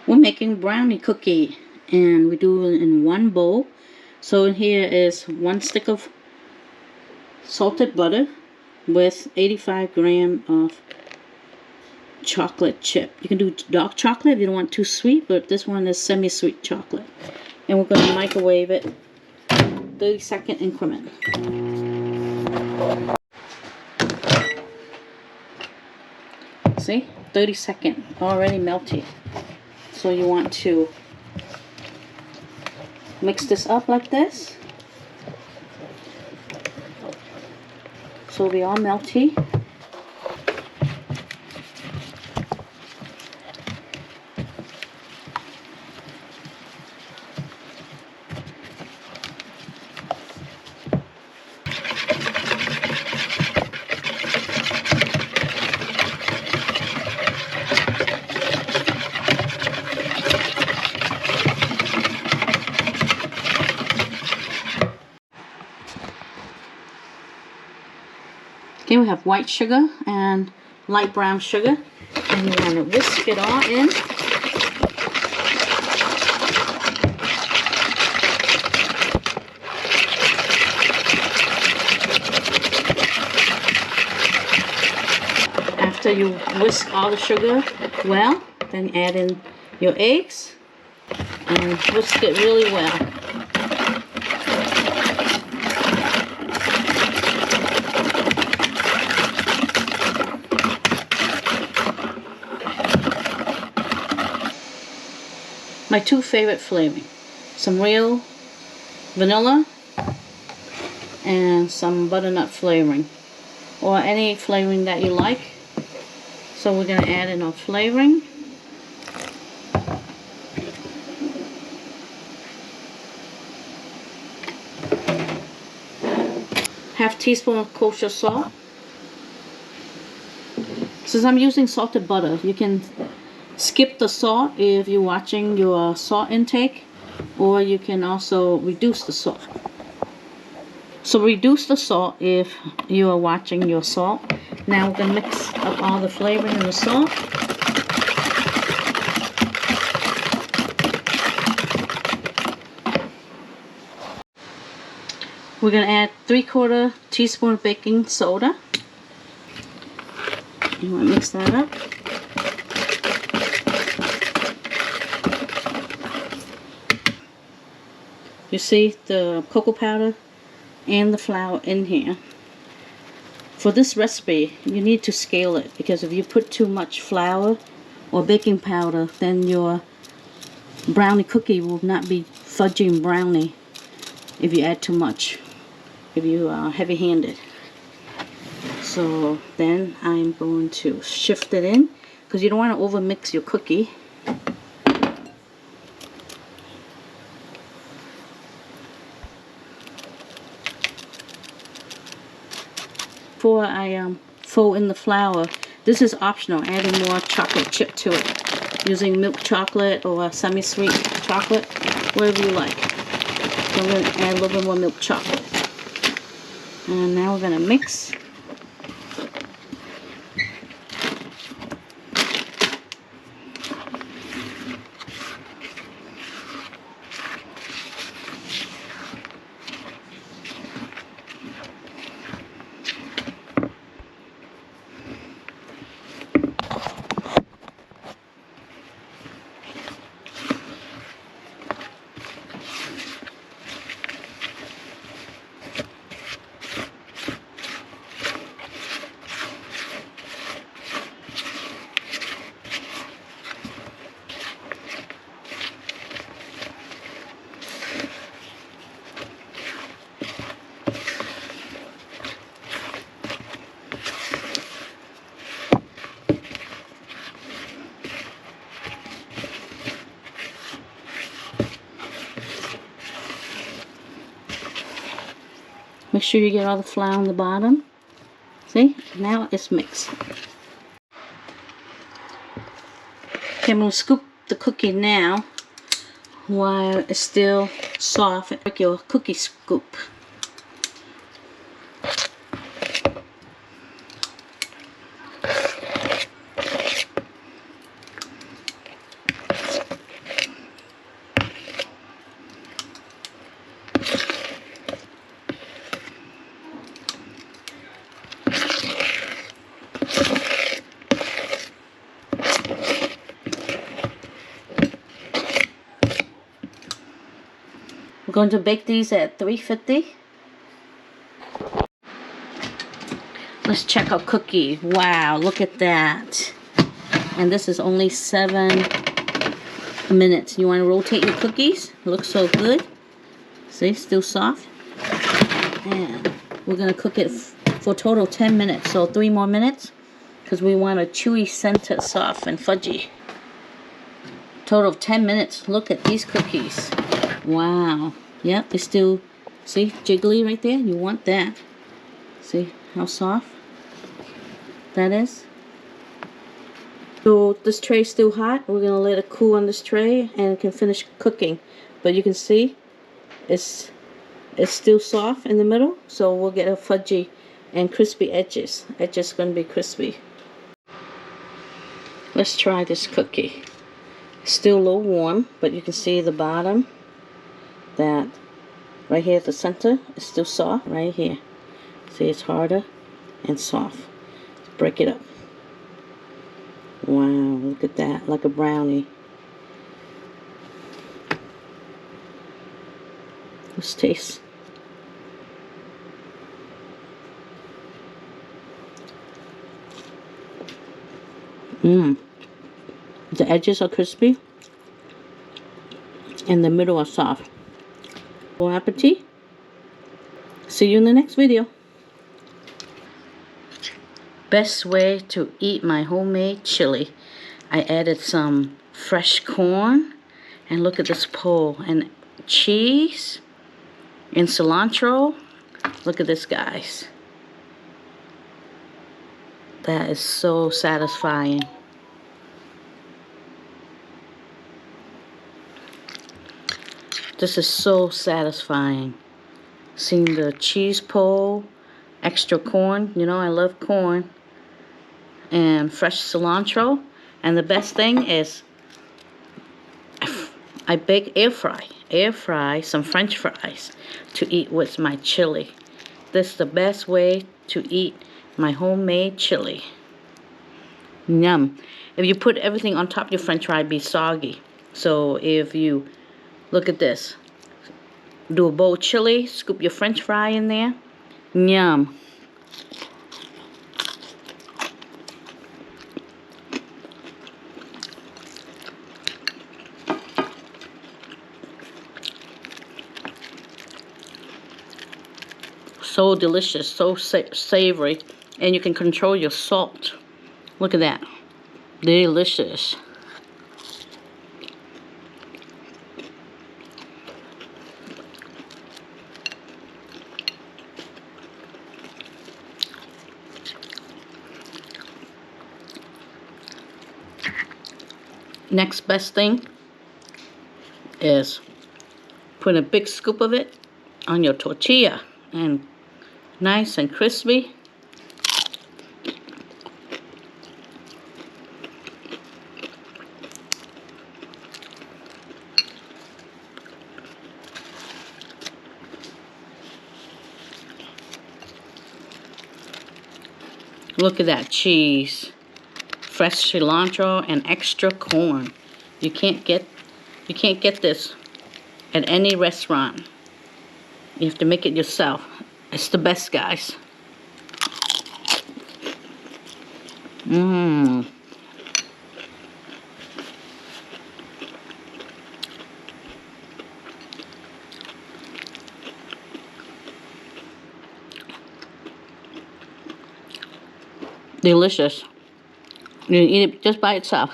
We're making brownie cookie, and we do it in one bowl. So in here is 1 stick of salted butter with 85 grams of chocolate chip. You can do dark chocolate if you don't want too sweet, but this one is semi-sweet chocolate. And we're going to microwave it 30-second increment. See? 30-second, already melty. So you want to mix this up like this. So it'll be all melty. Okay, we have white sugar and light brown sugar, and you want to whisk it all in. After you whisk all the sugar well, then add in your eggs and whisk it really well. My two favorite flavors, some real vanilla and some butternut flavoring, or any flavoring that you like. So we're going to add in our flavoring. Half teaspoon of kosher salt. Since I'm using salted butter, you can skip the salt if you're watching your salt intake, or you can also reduce the salt. So reduce the salt if you are watching your salt. Now we're going to mix up all the flavoring and the salt. We're going to add 3/4 teaspoon of baking soda. You want to mix that up. You see the cocoa powder and the flour in here. For this recipe, you need to scale it, because if you put too much flour or baking powder, then your brownie cookie will not be fudging brownie if you add too much, if you are heavy-handed. So then I'm going to shift it in, because you don't want to overmix your cookie. Before I fold in the flour, this is optional, adding more chocolate chip to it, using milk chocolate or semi-sweet chocolate, whatever you like. So I'm going to add a little bit more milk chocolate. And now we're going to mix. Make sure you get all the flour on the bottom. See? Now it's mixed. Okay, I'm going to scoop the cookie now while it's still soft. Like your cookie scoop. I'm going to bake these at 350. Let's check our cookie. Wow, look at that. And this is only 7 minutes. You want to rotate your cookies? Looks so good. See, still soft. And we're going to cook it for a total of 10 minutes. So 3 more minutes. Because we want a chewy center, soft and fudgy. Total of 10 minutes. Look at these cookies. Wow. Yep, they're still, see, jiggly right there. You want that. See how soft that is? So this tray is still hot. We're going to let it cool on this tray and it can finish cooking. But you can see it's still soft in the middle. So we'll get a fudgy and crispy edges. It's just going to be crispy. Let's try this cookie. Still a little warm, but you can see the bottom, that right here at the center is still soft right here. See, it's harder and soft. Let's break it up. Wow, look at that, like a brownie. Let's taste. The edges are crispy and the middle are soft. Bon appetit. See you in the next video. Best way to eat my homemade chili. I added some fresh corn, and look at this pole, and cheese and cilantro. Look at this, guys. That is so satisfying. This is so satisfying. Seeing the cheese pole, extra corn, you know I love corn, and fresh cilantro. And the best thing is I bake air fry some french fries to eat with my chili. This is the best way to eat my homemade chili. Yum. If you put everything on top of your french fry, it'd be soggy. So if you look at this, do a bowl of chili, scoop your french fry in there. Yum. So delicious, so savory, and you can control your salt. Look at that. Delicious. Next best thing is put a big scoop of it on your tortilla, and nice and crispy. Look at that cheese, fresh cilantro, and extra corn. You can't get this at any restaurant. You have to make it yourself. It's the best, guys. Delicious. You can eat it just by itself.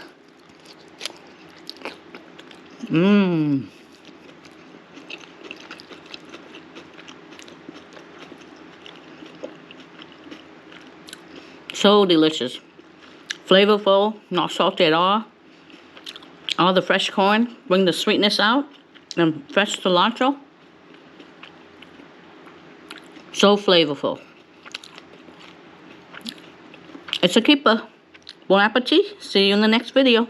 So delicious. Flavorful, not salty at all. All the fresh corn bring the sweetness out, and fresh cilantro. So flavorful. It's a keeper. Bon appetit. See you in the next video.